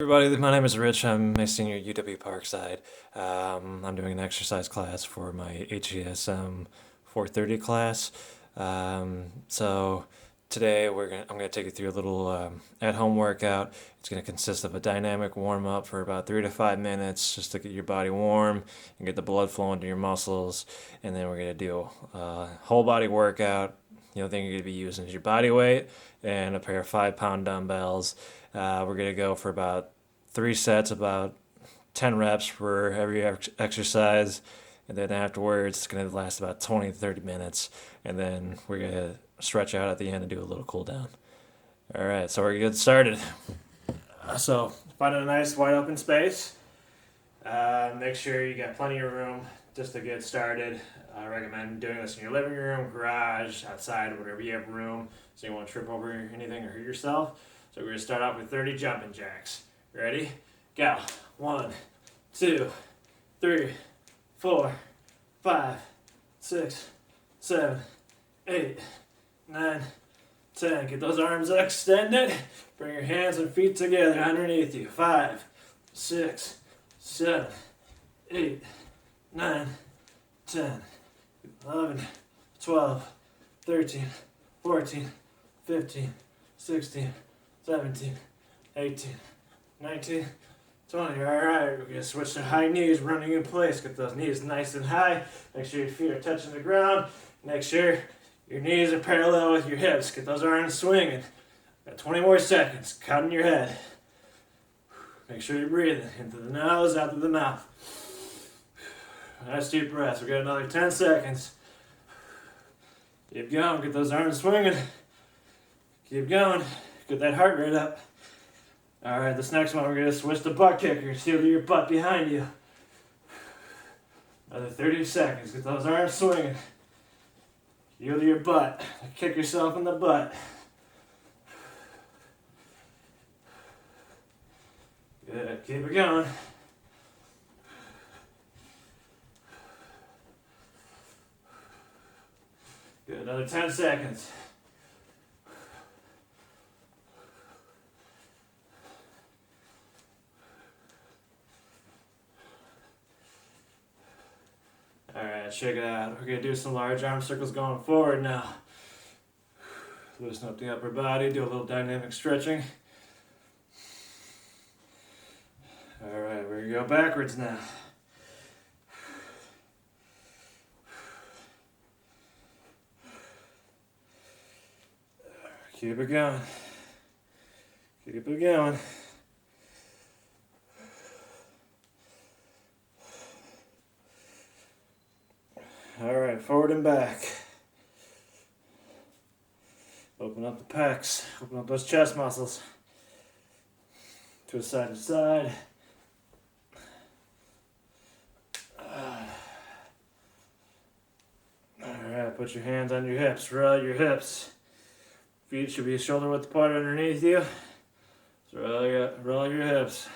Everybody, my name is Rich. I'm a senior at UW Parkside. I'm doing an exercise class for my HESM 430 class. So today I'm gonna take you through a little at-home workout. It's gonna consist of a dynamic warm-up for about 3 to 5 minutes, just to get your body warm and get the blood flowing to your muscles. And then we're gonna do a whole body workout. The only thing you're gonna be using is your body weight and a pair of 5-pound dumbbells. We're going to go for about 3 sets, about 10 reps for every exercise. And then afterwards, it's going to last about 20 to 30 minutes. And then we're going to stretch out at the end and do a little cool down. All right, so we're going to get started. So find a nice wide open space. Make sure you got plenty of room just to get started. I recommend doing this in your living room, garage, outside, whatever you have room, so you won't trip over anything or hurt yourself. So we're going to start off with 30 jumping jacks. Ready? Go. 1, 2, 3, 4, 5, 6, 7, 8, 9, 10. Get those arms extended. Bring your hands and feet together underneath you. 5, 6, 7, 8, 9, 10, 11, 12, 13, 14, 15, 16, 17, 18, 19, 20. Alright, we're going to switch to high knees, running in place. Get those knees nice and high. Make sure your feet are touching the ground. Make sure your knees are parallel with your hips. Get those arms swinging. Got 20 more seconds. Count in your head. Make sure you're breathing into the nose, out through the mouth. Nice deep breaths. We got another 10 seconds. Keep going. Get those arms swinging. Keep going. Get that heart rate up. Alright, this next one we're going to switch to butt kickers. Heel to your butt behind you. Another 30 seconds. Get those arms swinging. Heel to your butt. Kick yourself in the butt. Good. Keep it going. Good. Another 10 seconds. Alright, check it out. We're going to do some large arm circles going forward now. Loosen up the upper body, do a little dynamic stretching. Alright, we're going to go backwards now. Keep it going. Keep it going. Alright, forward and back. Open up the pecs. Open up those chest muscles. Twist side to side. Alright, put your hands on your hips. Roll your hips. Feet should be shoulder width apart underneath you. So roll your hips.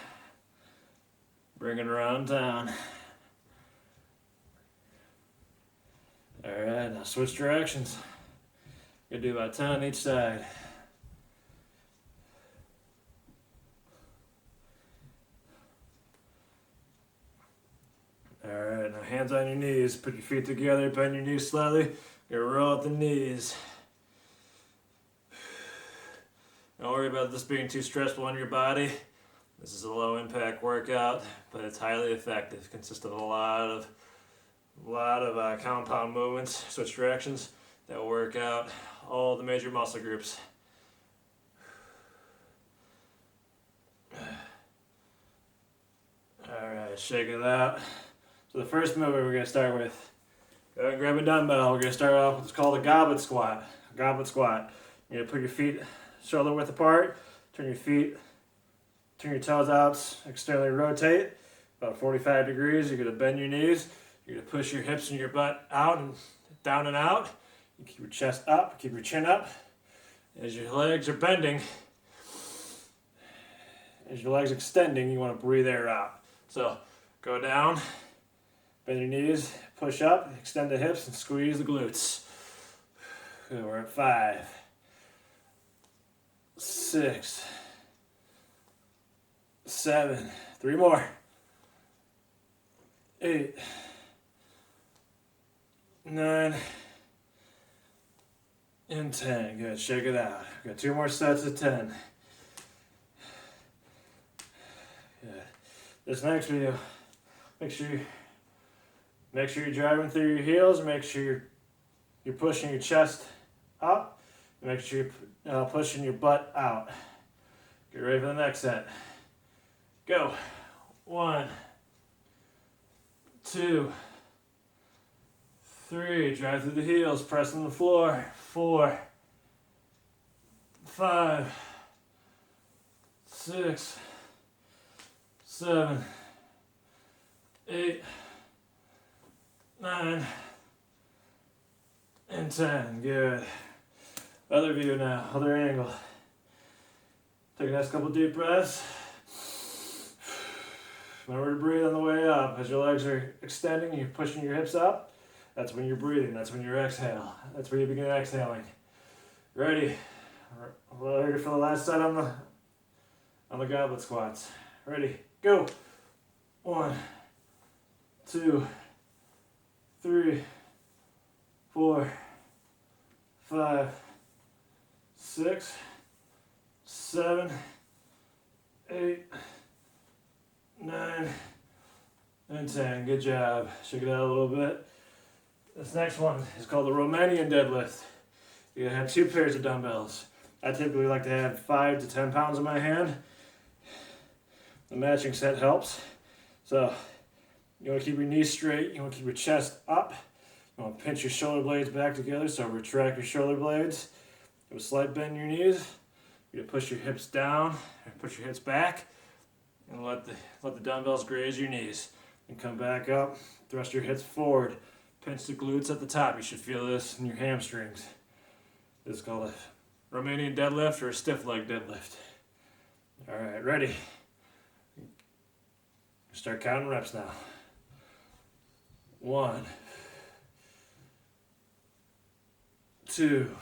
Bring it around down. Alright, now switch directions. You're going to do about 10 on each side. Alright, now hands on your knees. Put your feet together, bend your knees slightly. You're going to roll up the knees. Don't worry about this being too stressful on your body. This is a low impact workout, but it's highly effective. It consists of a lot of compound movements, switch directions, that will work out all the major muscle groups. Alright, shake it out. So the first movement we're going to start with, go ahead and grab a dumbbell. We're going to start off with what's called a goblet squat. You're going to put your feet shoulder width apart, turn your toes out, externally rotate, about 45 degrees. You're going to bend your knees. You're going to push your hips and your butt out and down and out. You keep your chest up, keep your chin up. As your legs are bending, as your legs extending, you want to breathe air out. So go down, bend your knees, push up, extend the hips, and squeeze the glutes. Good, we're at 5, 6, 7. 3 more. 8. 9. And 10. Good. Shake it out. Got 2 more sets of 10. Good. This next video, make sure you're driving through your heels. Make sure you're pushing your chest up. And make sure you're pushing your butt out. Get ready for the next set. Go. 1, 2, 3. Drive through the heels. Press on the floor. 4, 5, 6, 7, 8, 9, and 10. Good. Other view now. Other angle. Take a nice couple deep breaths. Remember to breathe on the way up. As your legs are extending, you're pushing your hips up. That's when you're breathing. That's when you exhale. That's where you begin exhaling. Ready? Ready for the last set on the goblet squats. Ready? Go. 1, 2, 3, 4, 5, 6, 7, 8, 9, and 10. Good job. Shake it out a little bit. This next one is called the Romanian deadlift. You're going to have 2 pairs of dumbbells. I typically like to have 5 to 10 pounds in my hand. The matching set helps. So you want to keep your knees straight. You want to keep your chest up. You want to pinch your shoulder blades back together. So retract your shoulder blades. Have a slight bend in your knees. You're going to push your hips down and push your hips back. And let the dumbbells graze your knees. And come back up. Thrust your hips forward. Pinch the glutes at the top. You should feel this in your hamstrings. This is called a Romanian deadlift or a stiff leg deadlift. Alright, ready? Start counting reps now. 1, 2.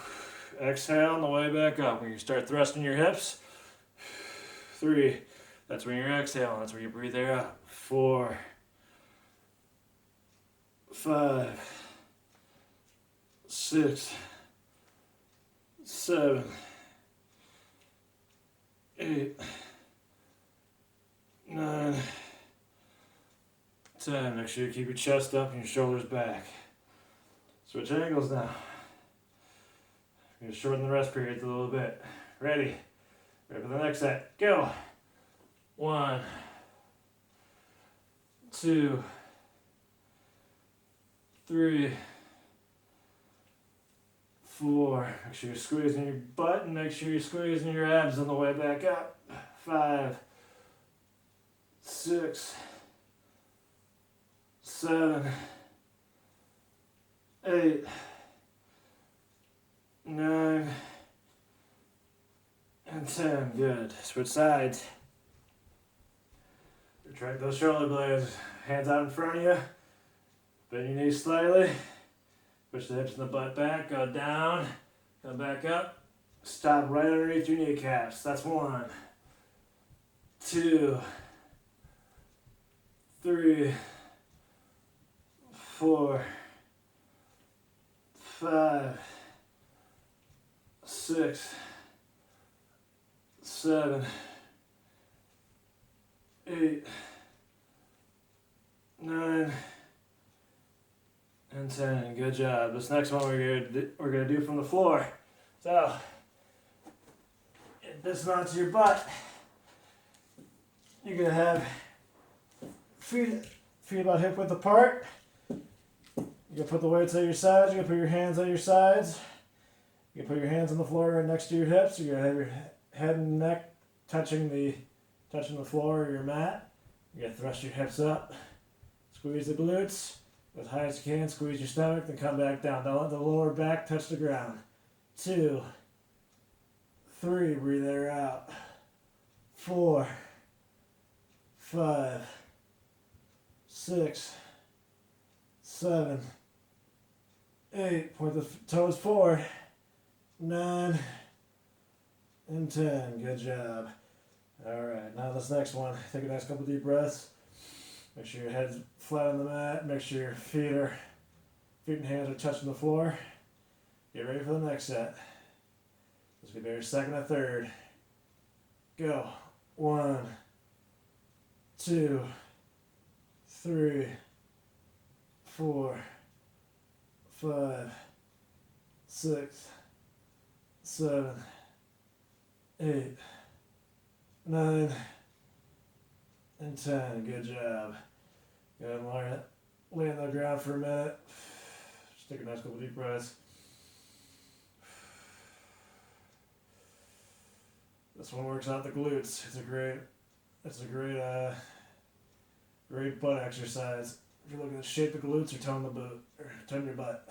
Exhale on the way back up. When you start thrusting your hips. 3. That's when you're exhaling. That's when you breathe air out. 4, 5, 6, 7, 8, 9, 10. Make sure you keep your chest up and your shoulders back. Switch angles now. I'm going to shorten the rest periods a little bit. Ready? Ready for the next set. Go. 1, 2, 3, 4. Make sure you're squeezing your butt and make sure you're squeezing your abs on the way back up. 5, 6, 7, 8, 9, and 10. Good. Switch sides. Retract those shoulder blades. Hands out in front of you. Bend your knees slightly. Push the hips and the butt back. Go down. Come back up. Stop right underneath your kneecaps. That's 1, 2, 3, 4, 5, 6, 7, 8, 9, and 10. Good job. This next one we're gonna do from the floor. So dismount your butt. You're gonna have feet about hip width apart. You're gonna put the weights on your sides. You're gonna put your hands on your sides. You can put your hands on the floor right next to your hips. You're gonna have your head and neck touching the floor or your mat. You're gonna thrust your hips up. Squeeze the glutes as high as you can. Squeeze your stomach, then come back down. Don't let the lower back touch the ground. 2, 3. Breathe air out. 4, 5, 6, 7, 8. Point the toes forward. 9 and 10. Good job. Alright, now this next one, take a nice couple deep breaths. Make sure your head's flat on the mat. Make sure your feet and hands are touching the floor. Get ready for the next set. This could be your second or third. Go. 1, 2, 3, 4, 5, 6, 7, 8, 9, and 10. Good job. Go ahead and lay on the ground for a minute. Just take a nice couple deep breaths. This one works out the glutes. It's a great butt exercise. If you're looking to shape the glutes or tone your butt.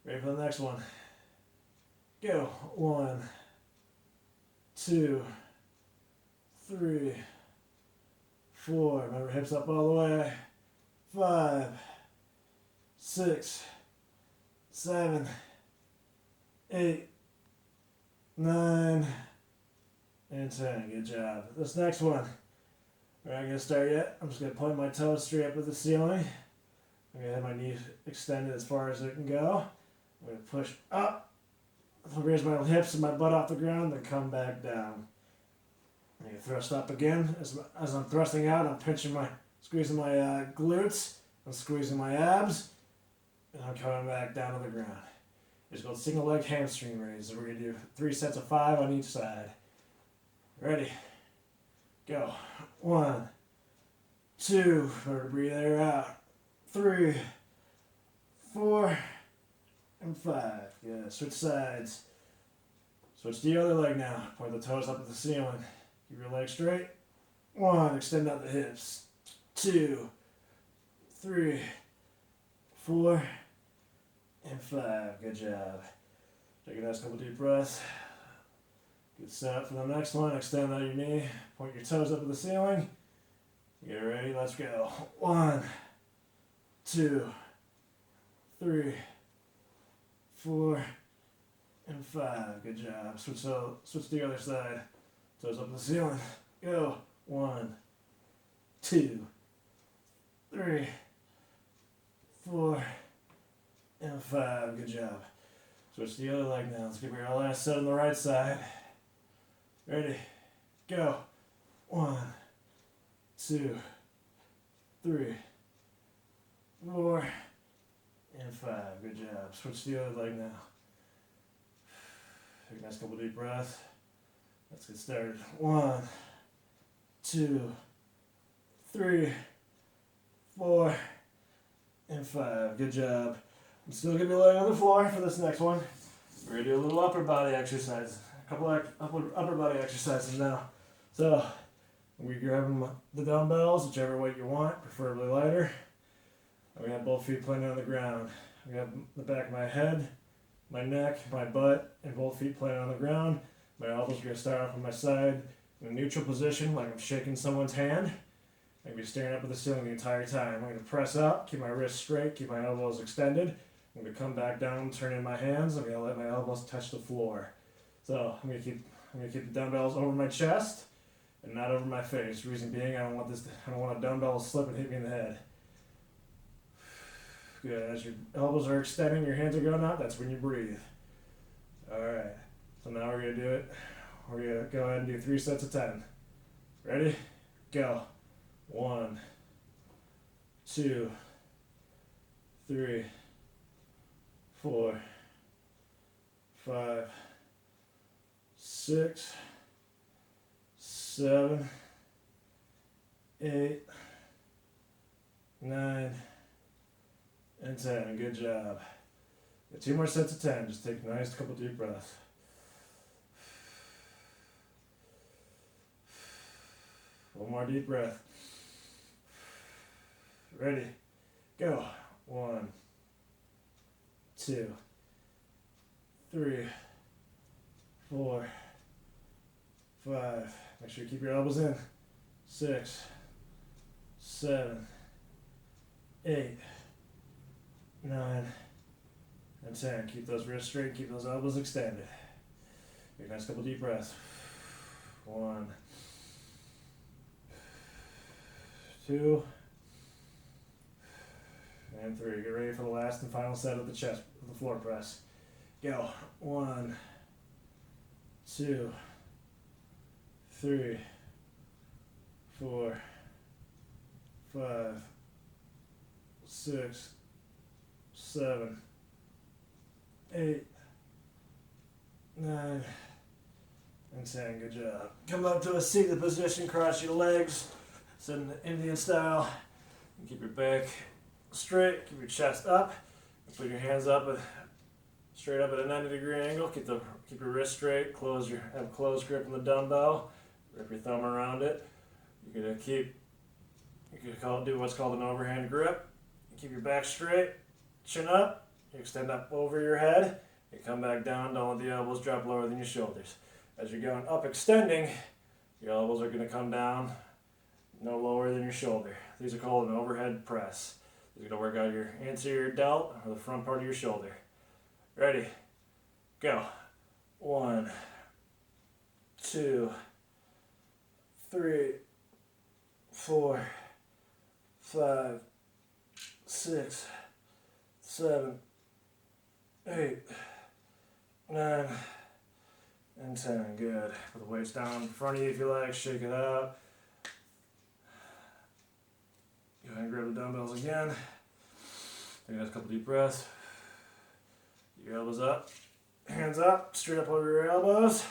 Ready for the next one. Go. 1, 2, 3, 4. Remember, hips up all the way. 5, 6, 7, 8, 9, and 10. Good job. This next one, we're not going to start yet. I'm just going to point my toes straight up to the ceiling. I'm going to have my knees extended as far as it can go. I'm going to push up, raise my hips and my butt off the ground, then come back down. I'm going to thrust up again. As I'm thrusting out, I'm squeezing my glutes, I'm squeezing my abs, and I'm coming back down to the ground. It's called single leg hamstring raise. We're going to do 3 sets of 5 on each side. Ready? Go. 1, 2, remember to breathe air out. 3, 4, and 5. Good. Switch sides. Switch to the other leg now. Point the toes up at the ceiling. Keep your legs straight. 1, extend out the hips. 2, 3, 4, and 5. Good job. Take a nice couple deep breaths. Good setup for the next one. Extend out your knee. Point your toes up to the ceiling. Get ready. Let's go. 1, 2, 3, 4, and 5. Good job. Switch to the other side. Toes up to the ceiling. Go. 1, 2, 3, 4, and 5. Good job. Switch to the other leg now. Let's give her our last set on the right side. Ready? Go. 1, 2, 3, 4, and 5. Good job. Switch to the other leg now. Take a nice couple deep breaths. Let's get started. 1, 2, 3, 4, and 5. Good job. I'm still going to be laying on the floor for this next one. We're going to do a little upper body exercise. A couple upper body exercises now. So, we're grabbing the dumbbells, whichever weight you want, preferably lighter. We have both feet planted on the ground. We have the back of my head, my neck, my butt, and both feet planted on the ground. My elbows are going to start off on my side in a neutral position, like I'm shaking someone's hand. I'm going to be staring up at the ceiling the entire time. I'm going to press up, keep my wrists straight, keep my elbows extended. I'm going to come back down, turn in my hands. I'm going to let my elbows touch the floor. So I'm going to keep the dumbbells over my chest and not over my face. Reason being, I don't want a dumbbell to slip and hit me in the head. Good. As your elbows are extending, your hands are going out. That's when you breathe. All right. So now we're going to do it. We're going to go ahead and do 3 sets of 10. Ready? Go. 1, 2, 3, 4, 5, 6, 7, 8, 9, and 10. Good job. Got 2 more sets of 10. Just take a nice couple deep breaths. One more deep breath. Ready? Go. 1, 2, 3, 4, 5. Make sure you keep your elbows in. 6, 7, 8, 9, and 10. Keep those wrists straight. Keep those elbows extended. Take a nice couple deep breaths. 1, 2, and 3. Get ready for the last and final set of the chest, of the floor press. Go. 1, 2, 3, 4, 5, 6, 7, 8, 9, and 10. Good job. Come up to a seated position, cross your legs, sit in the Indian style. And keep your back straight, keep your chest up, put your hands up straight up at a 90-degree angle. Keep your wrist straight, have closed grip on the dumbbell, wrap your thumb around it. You're gonna do what's called an overhand grip. You keep your back straight, chin up, you extend up over your head, you come back down, don't let the elbows drop lower than your shoulders. As you're going up extending, your elbows are gonna come down no lower than your shoulder. These are called an overhead press. You're gonna work out your anterior delt or the front part of your shoulder. Ready? Go. 1, 2, 3, 4, 5, 6, 7, 8, 9, and 10. Good. Put the weights down in front of you if you like. Shake it out. Go ahead and grab the dumbbells again. Take a nice couple deep breaths. Keep your elbows up. Hands up, straight up over your elbows.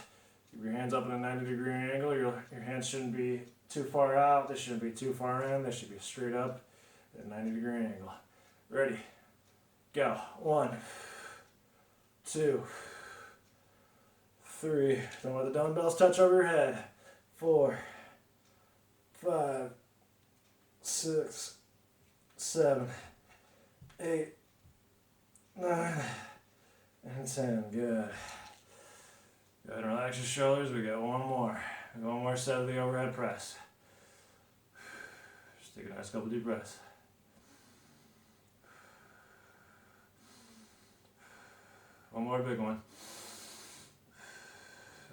Keep your hands up at a 90-degree angle. Your hands shouldn't be too far out. They shouldn't be too far in. They should be straight up at a 90-degree angle. Ready? Go. 1, 2, 3. Don't let the dumbbells touch over your head. 4, 5, 6, 7, 8, 9, and 10. Good. Go ahead and relax your shoulders. We got one more. One more set of the overhead press. Just take a nice couple deep breaths. One more big one.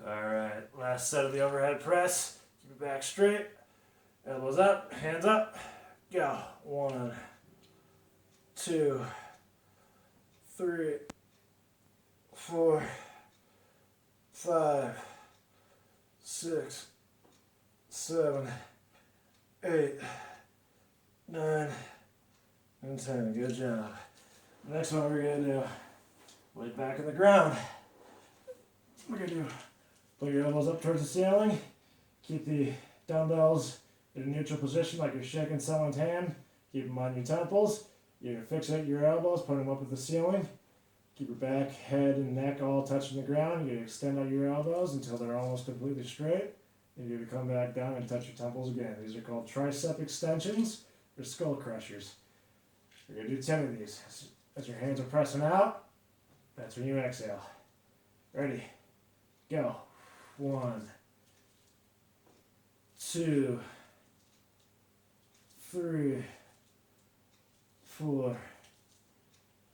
Alright, last set of the overhead press. Keep your back straight. Elbows up, hands up. Go. 1, 2, 3, 4, 5, 6, 7, 8, 9, and 10. Good job. Next one we're going to do, weight back in the ground. We're going to do, put your elbows up towards the ceiling. Keep the dumbbells in a neutral position like you're shaking someone's hand. Keep them on your temples. You're going to fixate your elbows, put them up at the ceiling. Keep your back, head, and neck all touching the ground. You're going to extend out your elbows until they're almost completely straight. And you're going to come back down and touch your temples again. These are called tricep extensions or skull crushers. You're going to do 10 of these. As your hands are pressing out, that's when you exhale. Ready? Go. 1, 2, 3, 4,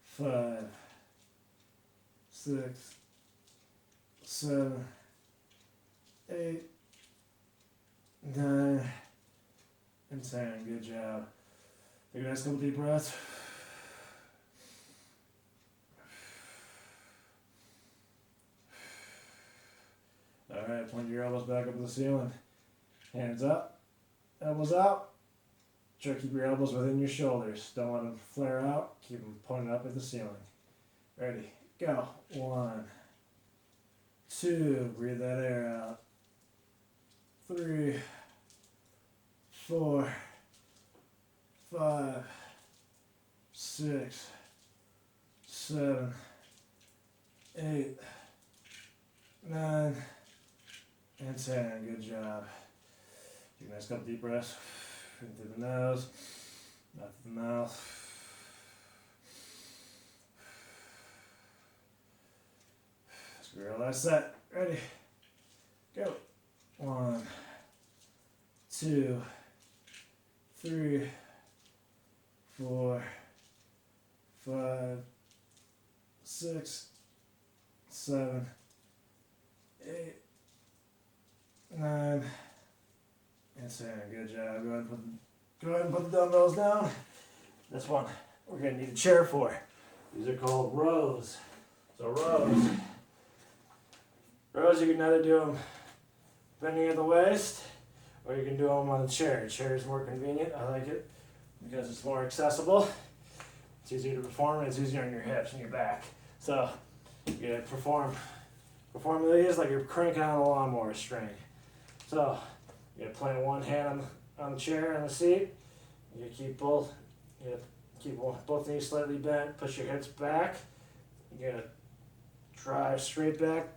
5, 6, 7, 8, 9, and 10. Good job. Take a nice couple deep breaths. Alright, point your elbows back up to the ceiling. Hands up, elbows out. Try to keep your elbows within your shoulders. Don't let them flare out. Keep them pointed up at the ceiling. Ready? Go. 1, 2. Breathe that air out. 3, 4, 5, 6, 7, 8, 9, and 10. Good job. Take a nice couple deep breaths. In through the nose, out through the mouth. Screw your last set. Ready? Go. 1, 2, 3, 4, 5, 6, 7, 8, 9, and 10. Good job. Go ahead and put Go ahead and put the dumbbells down. This one we're going to need a chair for. These are called rows. So rows. Rows, you can either do them bending at the waist, or you can do them on the chair. The chair is more convenient. I like it because it's more accessible. It's easier to perform, and it's easier on your hips and your back. So you gotta perform these like you're cranking on a lawnmower string. So you gotta plant one hand on the chair on the seat. You gotta keep both knees slightly bent. Push your hips back. You gotta drive straight back.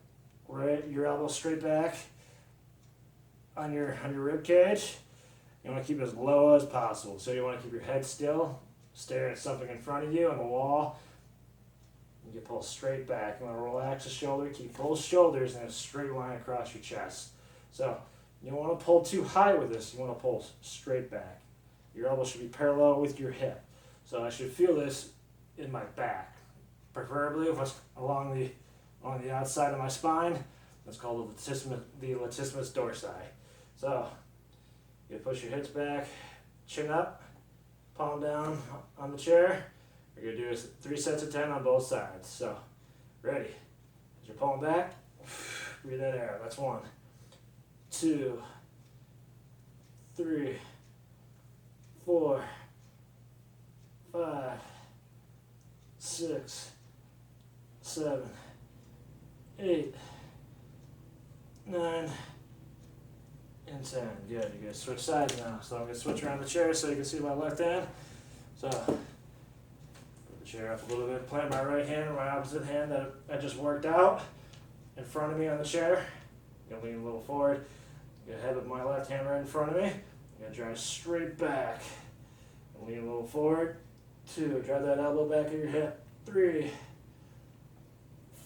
Right, your elbow straight back on your rib cage. You want to keep it as low as possible. So you want to keep your head still, stare at something in front of you on the wall. You pull straight back. You want to relax the shoulder, keep both shoulders in a straight line across your chest. So you don't want to pull too high with this. You want to pull straight back. Your elbow should be parallel with your hip. So I should feel this in my back, preferably if it's along the outside of my spine. That's called the latissimus dorsi. So you push your hips back, chin up, palm down on the chair. We're going to do 3 sets of 10 on both sides. So ready. As you're pulling back, breathe that air. That's 1, 2, 3, 4, 5, 6, 7, 8, 9, and 10. Good. You're going to switch sides now. So I'm going to switch around the chair so you can see my left hand. So put the chair up a little bit. Plant my right hand or my opposite hand that I just worked out in front of me on the chair. I'm going to lean a little forward. I'm going to have my left hand right in front of me. I'm going to drive straight back. Lean a little forward. 2. Drive that elbow back at your hip. 3,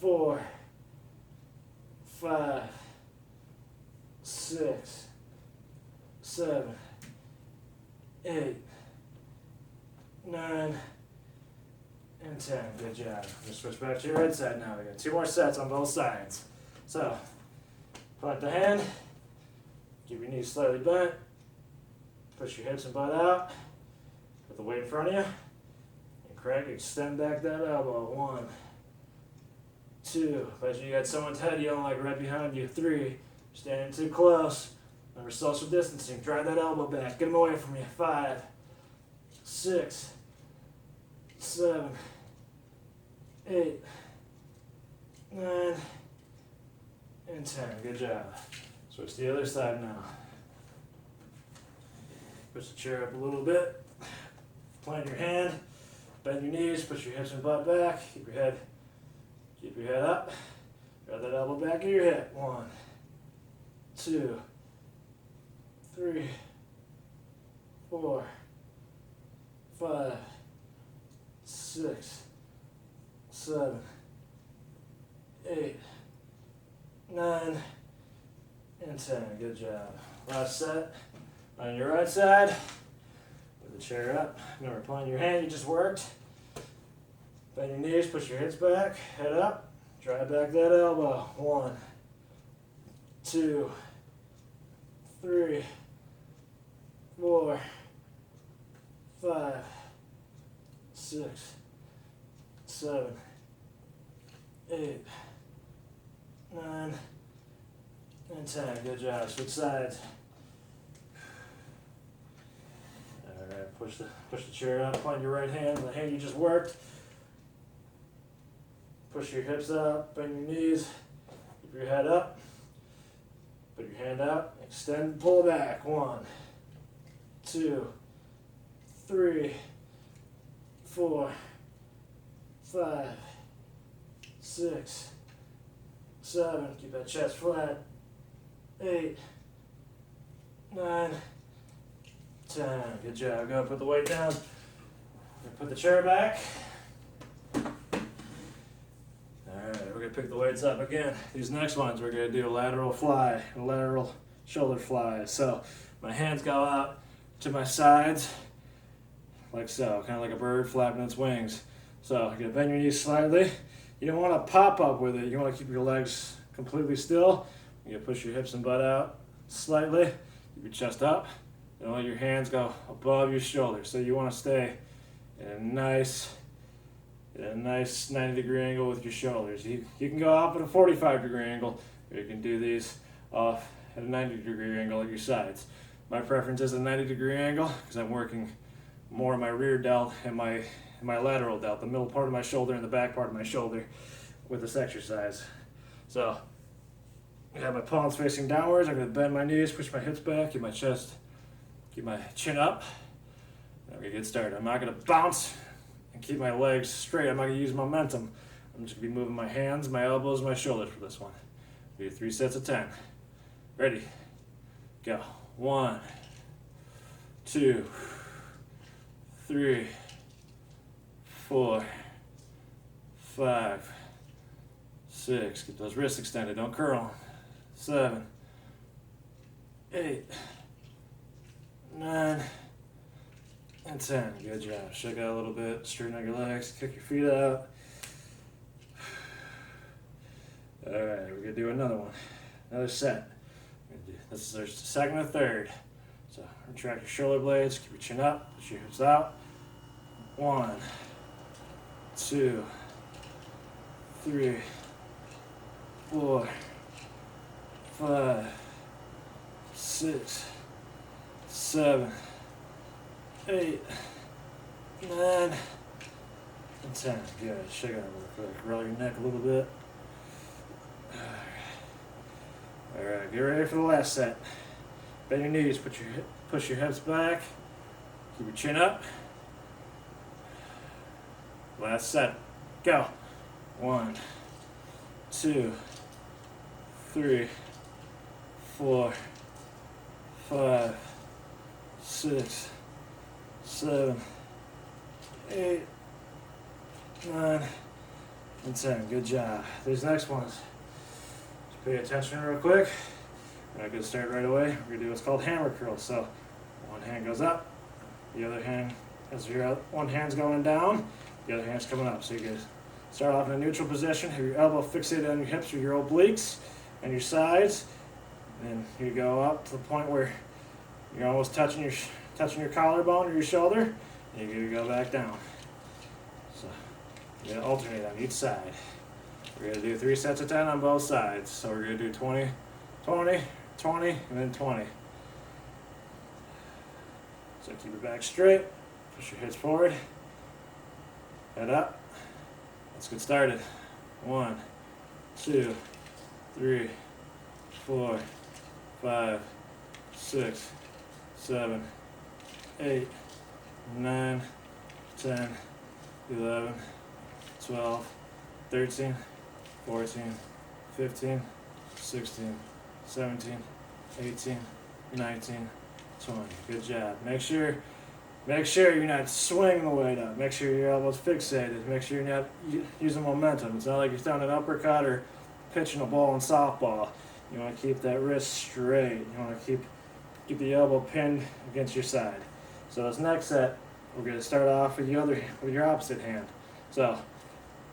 4, 5, 6, 7, 8, 9, and 10. Good job. Just switch back to your right side now. We got 2 more sets on both sides. So, plant the hand. Keep your knees slightly bent. Push your hips and butt out. Put the weight in front of you. And crank, extend back that elbow. 1, 2. Imagine you got someone's head yelling like right behind you. 3. Standing too close. Remember social distancing. Drive that elbow back. Get them away from you. 5, 6, 7, 8, 9, and 10. Good job. Switch to the other side now. Push the chair up a little bit. Plant your hand. Bend your knees. Push your hips and butt back. Keep your head up. Drive that elbow back at your hip. 1, 2, 3, 4, 5, 6, 7, 8, 9, and 10. Good job. Last set. On your right side. Put the chair up. Remember, plant your hand you just worked. Bend your knees, push your hips back, head up, drive back that elbow. 1, 2, 3, 4, 5, 6, 7, 8, 9, and 10. Good job. Switch sides. Alright, push the chair up, plant your right hand, the hand you just worked. Push your hips up, bend your knees, keep your head up, put your hand out, extend, pull back. 1, 2, 3, 4, 5, 6, 7, keep that chest flat, 8, 9, 10. Good job. Go put the weight down. Put the chair back. Alright, we're going to pick the weights up again. These next ones we're going to do a lateral fly, a lateral shoulder fly. So my hands go out to my sides like so, kind of like a bird flapping its wings. So you're going to bend your knees slightly. You don't want to pop up with it. You want to keep your legs completely still. You're going to push your hips and butt out slightly. Keep your chest up. Don't let your hands go above your shoulders. So you want to stay in a nice 90-degree angle with your shoulders. You can go up at a 45-degree angle, or you can do these off at a 90-degree angle at your sides. My preference is a 90-degree angle because I'm working more of my rear delt and my lateral delt, the middle part of my shoulder and the back part of my shoulder with this exercise. So I have my palms facing downwards. I'm going to bend my knees, push my hips back, keep my chest, keep my chin up. I'm going to get started. I'm not going to bounce and keep my legs straight. I'm not going to use momentum. I'm just going to be moving my hands, my elbows, my shoulders for this one. Do 3 sets of 10. Ready? Go. 1, 2, 3, 4, 5, 6. Keep those wrists extended. Don't curl them. 7, 8, 9, and 10. Good job. Shake out a little bit. Straighten out your legs. Kick your feet out. All right, we're going to do another one. Another set. This is our second and third. So retract your shoulder blades. Keep your chin up. Push your hips out. 1, 2, 3, 4, 5, 6, 7, 8, 9, and 10. Good. Shake out real quick. Roll your neck a little bit. Alright, get ready for the last set. Bend your knees, push your hips back. Keep your chin up. Last set. Go. 1, 2, 3, 4, 5, 6, 7, 8, 9, and 10. Good job. These next ones, just pay attention real quick. We're not going to start right away. We're going to do what's called hammer curls. So one hand goes up, the other hand, as your one hand's going down, the other hand's coming up. So you can start off in a neutral position, have your elbow fixated on your hips or your obliques and your sides. And you go up to the point where you're almost touching your collarbone or your shoulder, and you're going to go back down. So you're going to alternate on each side. We're going to do 3 sets of 10 on both sides. So we're going to do 20, 20, 20, and then 20. So keep your back straight, push your hips forward, head up. Let's get started. 1, 2, 3, 4, 5, 6, 7, 8, 9, 10, 11, 12, 13, 14, 15, 16, 17, 18, 19, 20. Good job. Make sure you're not swinging the weight up. Make sure your elbow's fixated. Make sure you're not using momentum. It's not like you're throwing an uppercut or pitching a ball in softball. You want to keep that wrist straight. You want to keep the elbow pinned against your side. So this next set, we're going to start off with your opposite hand. So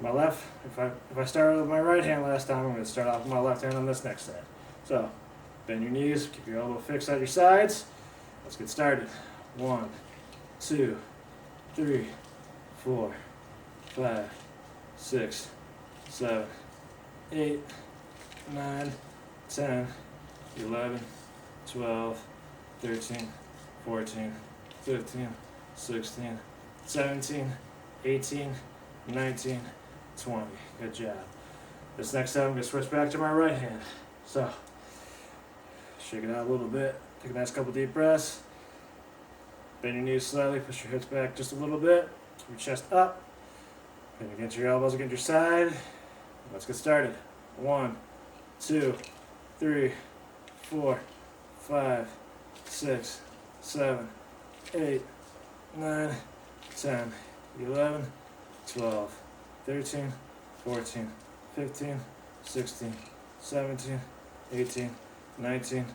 my left, if I started with my right hand last time, I'm going to start off with my left hand on this next set. So bend your knees, keep your elbow fixed at your sides. Let's get started. 1, 2, 3, 4, 5, 6, 7, 8, 9, 10, 11, 12, 13, 14, 15, 16, 17, 18, 19, 20. Good job. This next set, I'm going to switch back to my right hand. So, shake it out a little bit. Take a nice couple deep breaths. Bend your knees slightly, push your hips back just a little bit. Keep your chest up. Bend against your elbows against your side. Let's get started. 1, 2, 3, 4, 5, 6, 7, 8, 9, 10, 11, 12, 13, 14, 15, 16, 17, 18, 19,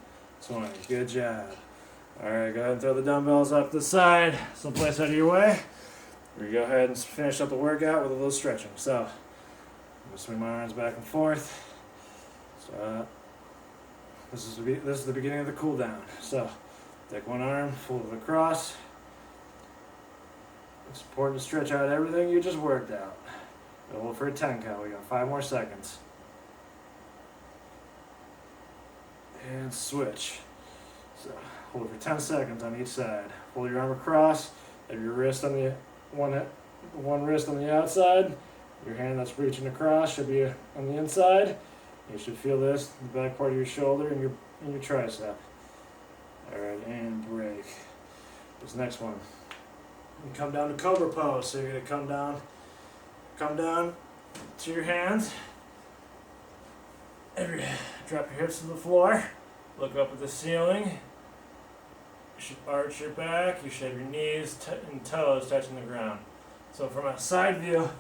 20. Good job. Alright, go ahead and throw the dumbbells up to the side, someplace out of your way. We go ahead and finish up the workout with a little stretching. So, I'm going to swing my arms back and forth. So, this is the beginning of the cool down. So, Take one arm, fold it across. It's important to stretch out everything you just worked out. Hold for a 10 count. We got 5 more seconds. And switch. So hold it for 10 seconds on each side. Fold your arm across. Have your wrist on the one wrist on the outside. Your hand that's reaching across should be on the inside. You should feel this in the back part of your shoulder and your tricep. Alright, and break. This next one. You come down to cobra pose. So you're gonna come down to your hands. Drop your hips to the floor. Look up at the ceiling. You should arch your back. You should have your knees and toes touching the ground. So from a side view,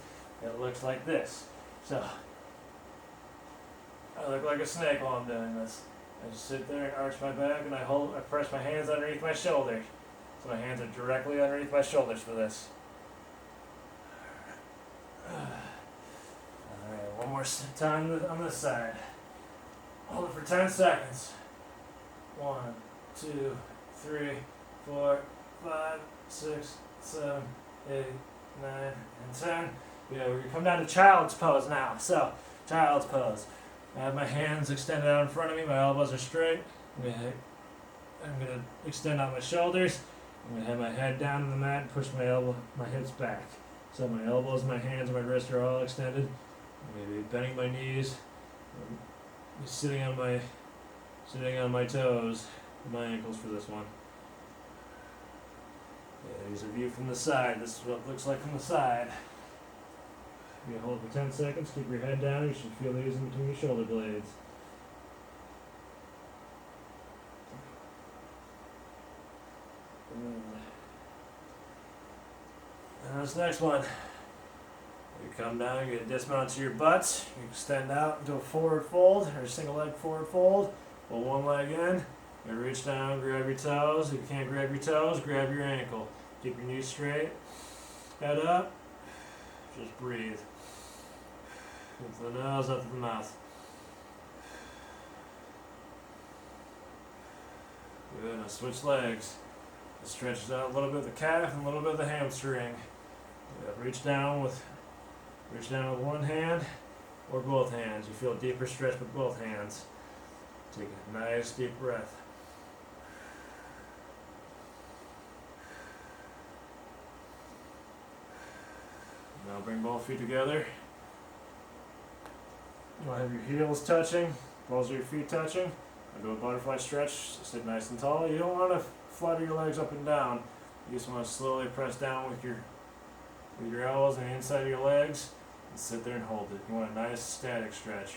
it looks like this. So I look like a snake while I'm doing this. I just sit there and arch my back, and I press my hands underneath my shoulders. So my hands are directly underneath my shoulders for this. Alright, one more time on this side. Hold it for 10 seconds. 1, 2, 3, 4, 5, 6, 7, 8, 9, and 10. We come down to child's pose now. So, child's pose. I have my hands extended out in front of me, my elbows are straight. I'm going to extend out my shoulders. I'm going to have my head down on the mat and push my hips back. So my elbows, my hands, and my wrists are all extended. I'm going to be bending my knees, sitting on my toes, my ankles for this one. Yeah, these are viewed from the side. This is what it looks like from the side. You hold it for 10 seconds, keep your head down, you should feel these in between your shoulder blades. And this next one, you come down, you dismount to your butts, you extend out into a forward fold, or a single leg forward fold, pull one leg in, you reach down, grab your toes. If you can't grab your toes, grab your ankle. Keep your knees straight, head up, just breathe. In to the nose, up to the mouth. Good, now switch legs. It stretches out a little bit of the calf and a little bit of the hamstring. Reach down with one hand or both hands. You feel a deeper stretch with both hands. Take a nice deep breath. Now bring both feet together. You want to have your heels touching, balls of your feet touching. I'll do a butterfly stretch, sit nice and tall. You don't want to flutter your legs up and down. You just want to slowly press down with your elbows and the inside of your legs and sit there and hold it. You want a nice static stretch.